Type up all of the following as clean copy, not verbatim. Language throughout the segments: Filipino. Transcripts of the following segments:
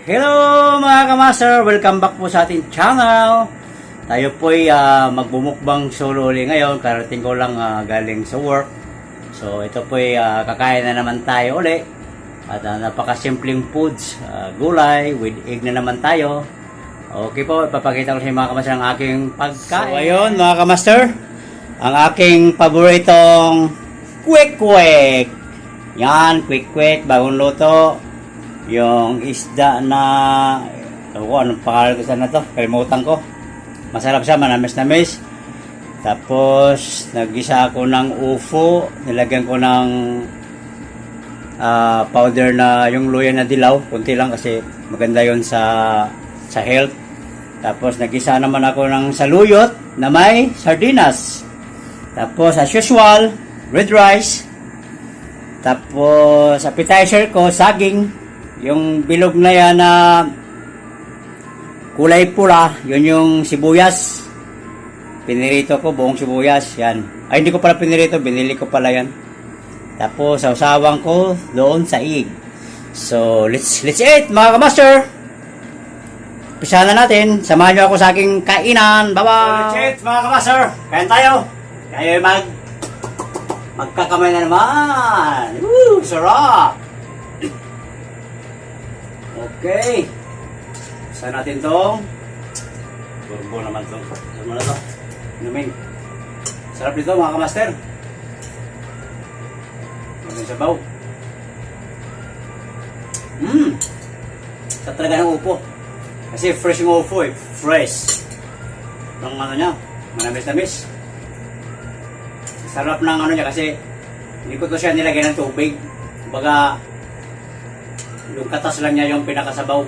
Hello mga kamaster! Welcome back po sa ating channel. Tayo po ay magbumukbang solo ulit ngayon. Karating ko lang galing sa work. So ito po ay kakain na naman tayo ulit. At napakasimpleng foods. Gulay with egg na naman tayo. Okay po, ipapakita ko sa mga kamaster ang aking pagkain. So ayun mga kamaster, ang aking paboritong quick-quick. Yan, quick-quick, bagong luto. Yung isda na anong pangalan ko sana to, kalimutan ko. Masarap siya, manamis-namis. Tapos nagisa ako ng UFO, nilagyan ko ng powder na yung luya na dilaw, kunti lang kasi maganda yon sa health. Tapos nagisa naman ako ng saluyot na may sardinas. Tapos as usual, red rice. Tapos appetizer ko, saging. Yung bilog na yan na kulay pula, yun yung sibuyas. Pinirito ko, buong sibuyas. Yan. Ay, hindi ko pala pinirito, binili ko pala yan. Tapos, sausawang ko doon sa egg. So, let's eat, mga kamaster! Pisa na natin. Samahan nyo ako sa aking kainan. Bye-bye! So, let's eat, mga kamaster! Kain tayo! Kayo magkakamay na naman! Woo! Sarap! Okay. Saan natin tong burbo naman to. Saan mo na to? Inumin. Sarap dito mga kamaster. Magandang sabaw. Sarap talaga ng upo. Kasi fresh yung upo eh. Fresh. Ng ano niya. Manamis-namis. Sarap ng ano niya kasi hindi ko to siya nilagay ng tubig. Kumbaga yung katas lang niya yung pinakasabaw.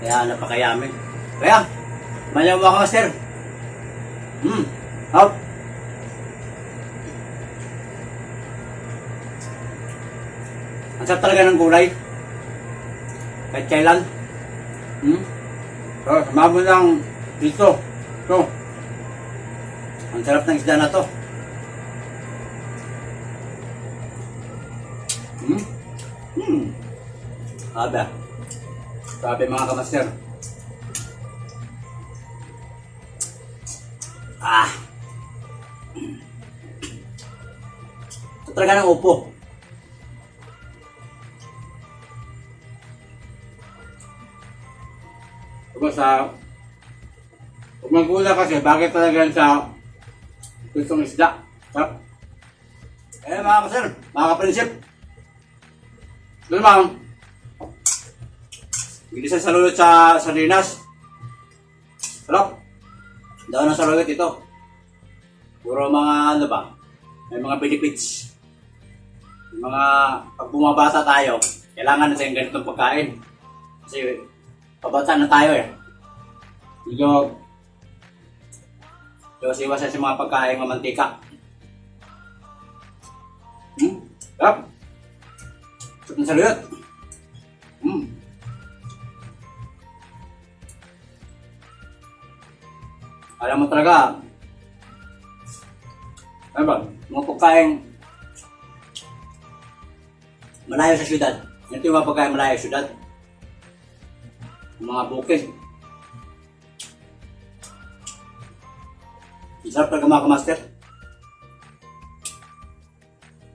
Kaya napakayamin. Kaya, manyaw mga kamaster. Hop. Ang sarap talaga ng gulay. Kahit kailan. So, samahan mo lang dito. So, ang sarap ng isda na to. Sabi mga kamaster. Ito talaga ng upo. Diba pag magula kasi, bakit talaga yan sa gustong isda? Mga kamaster, mga kaprinsip. Ito naman, ginisan sa saluyot sa sardinas. Sarap. Daw ng saluyot ito. Puro mga ano ba? May mga benefits. Mga pag bumabata tayo, kailangan natin ganitong pagkain. Kasi pabata na tayo eh. Medyo iwasan sa mga pagkain mamantika. Sarap. Sarap ng saluyot. Alam mo talaga, ano ba, mga pagkain malayo sa syudad. Ito yung mga pagkain malayo sa syudad. Mga bukid. Sarap talaga mga kamaster.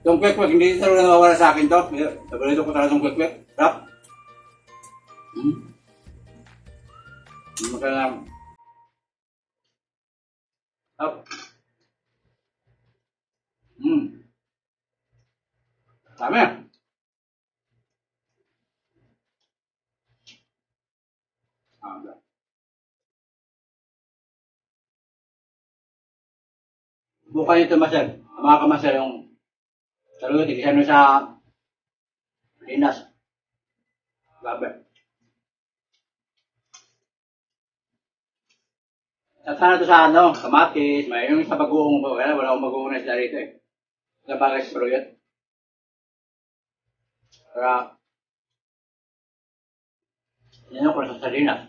Itong quick-quick, hindi talaga nawawala sa akin to. Nabalito ko talaga itong quick-quick. Sarap. Magkala up. Dami. Bukan ito masal. Mga kamasal yung saluyot, ikisano sa linas. Grabe. Sana to sa ano, kamatis, may yung sa bagoong po, wala akong bagoong na isda rito eh. Sa bagay sa saluyot. Kaya, yan ako sa sardinas.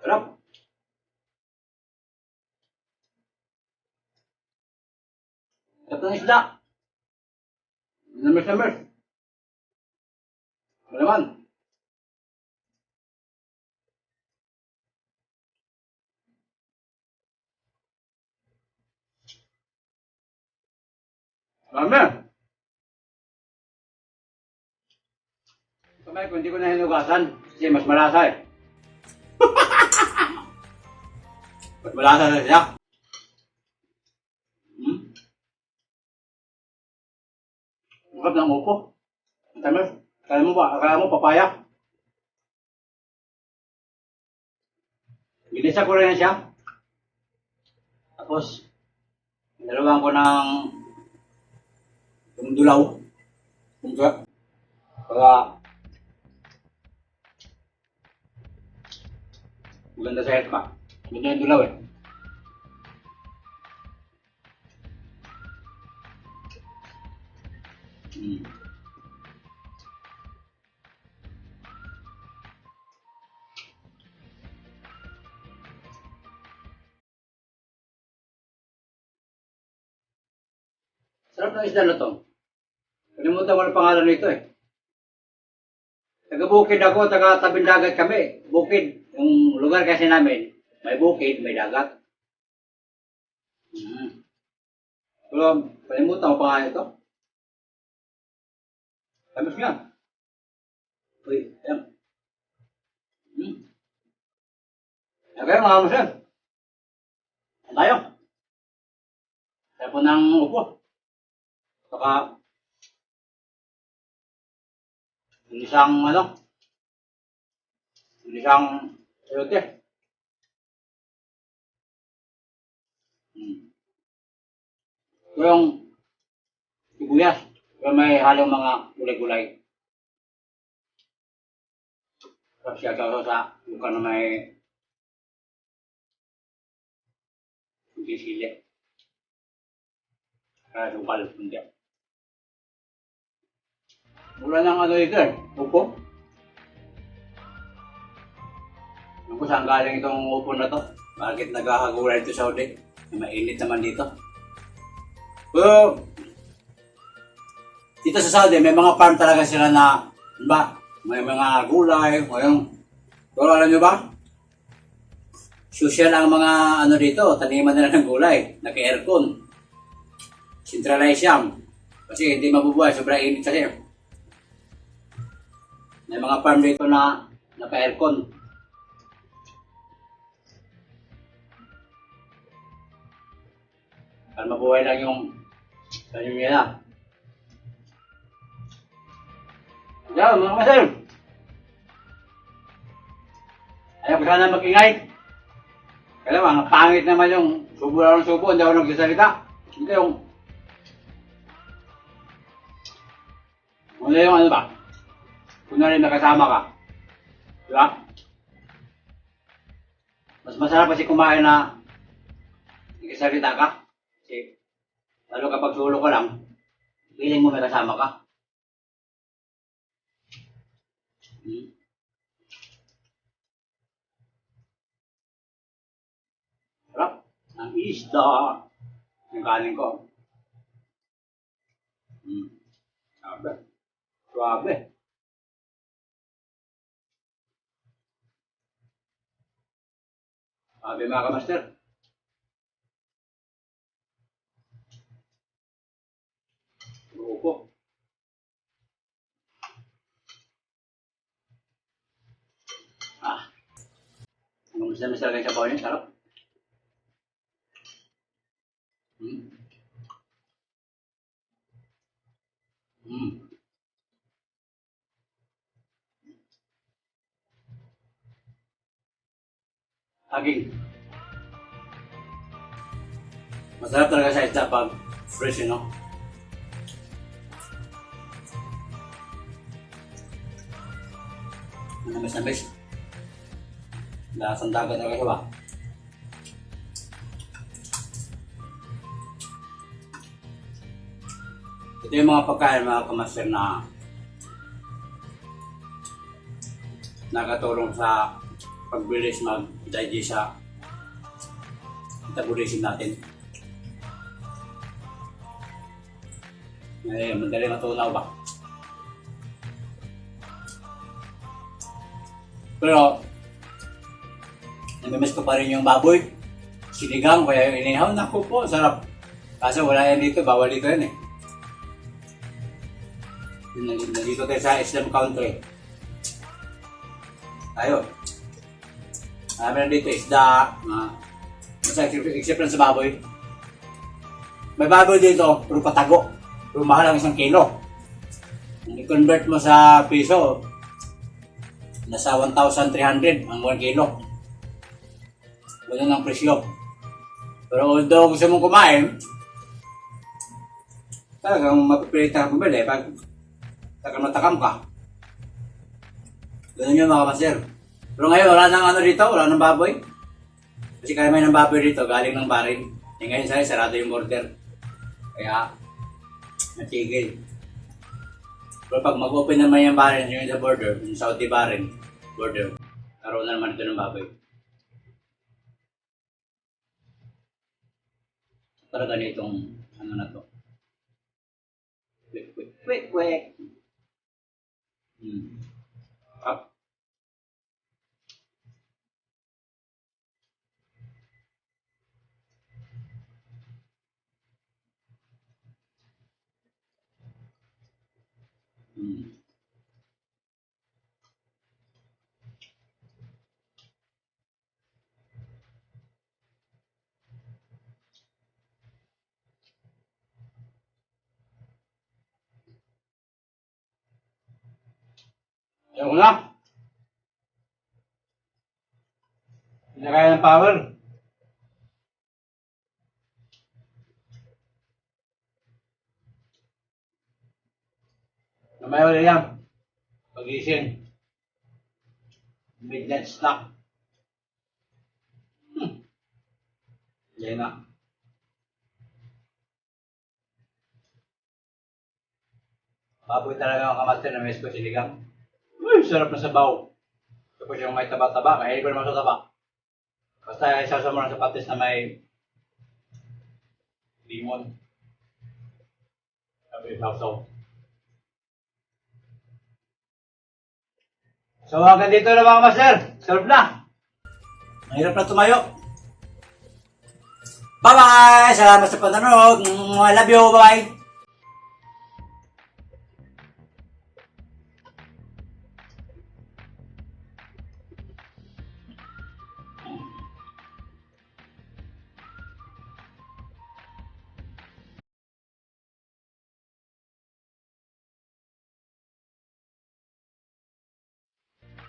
Sarap. Sarap ng isda. Namis. Malaman. Marami. Kamay ko, hindi ko na hinugasan. Kasi mas malasa eh. Mas malasa na siya. Ang sarap ng upo. Ang tamis. Kala mo ba? Akala mo papaya? Ginisa ko rin siya. Tapos, nalawan ko ng yung dulaw. Para maganda sa health pa. Maganda yung dulaw eh. Sarap ng isda na to. Kalimutan ko ang pangalan nito eh. Taga-bukid ako, taga-tabing dagat kami. Bukid. Yung lugar kasi namin, may bukid, may dagat. Pero kalimutan ko pangalan ito. Tamis nga. Uy, ayan. Kaya mga kamusin. Tayo. Tayo po ng upo. Saka, isang sayote. Ito yung sibuyas. Pero may halong mga gulay-gulay. Tapos siya sa lugar na may sili. Kaya sukal. Hindi. Mula ng ito eh. Upo. Ano ko saan galing itong upo na to? Bakit nagkakagulay ito sa Saudi? Mainit naman dito. Pero, dito sa Saudi, may mga farm talaga sila na, diba? May mga gulay, pero alam nyo ba? Social ang mga dito, taniman nila ng gulay, naka-aircon. Centralized yan. Kasi hindi mabubuhay, sobrang init kasi. May mga farm dito na naka-aircon. Para mabuhay lang yung tanim nila. Yan, mga masal. Ayaw ko sana mag-ingay. Kaya ang pangit naman yung subo lang ng subo, hindi ako nagsasalita. Hindi yung... Ano yung ba? Kunwari nakasama ka. Diba? Mas masarap kasi kumain na nagsasalita ka. Kasi lalo kapag sulo ka lang, feeling mo may kasama ka. Sarap. Ang isda. Yung kanin ko. Sabi. Suabe. Sabi mga kamaster. Upo. Ang misal kayo sa bawal niya, sarap. Aging. Masarap talaga sa isda pag fresh, you know? Namis. Lasang dagat talaga siya ba? Ito yung mga pagkain mga kamaster na nakatulong sa pagbilis mag-digest sa metabolism natin. Madali matunaw ba? Pero, namimiss ko pa rin yung baboy. Sinigang, kaya yung inihaw. Naku po, sarap. Kaso wala yan dito, bawal dito yan eh. Nandito tayo sa Islam country. Tayo. Marami na dito isda. Except lang sa baboy. May baboy dito, puro patago. Puro mahal ang 1 kilo. Kung i-convert mo sa piso, nasa 1,300 ang 1 kilo. Ganun ang presyo. Pero although gusto mong kumain, talagang mapipilitan ka bumili pag matakam ka. Ganun yun mga master. Pero ngayon wala nang ano dito, wala nang baboy. Kasi karamihan ng baboy dito galing ng Bahrain. Eh ngayon sarado yung border. Kaya natigil. Pero pag mag-open naman yung Bahrain, yung sa border, yung Saudi Bahrain border, karoon na naman ito ng baboy. Para ganitong ano na to. Quick. Up. Ayaw ko na. Hindi na kaya ng power. Namaya ulit yan. Pag-ising. Midnight snack. Yan na. Baboy talaga ang kamaster na miss ko sinigang. Uy, sarap na sabaw. Tapos yung may taba-taba, mahilig ko naman sa taba. Basta isasama mo lang sa patis na may limon. Sabi, sausaw. So hanggang dito na mga master. Sarap na. Mahirap na tumayo. Bye-bye! Salamat sa panonood. I love you. Bye-bye!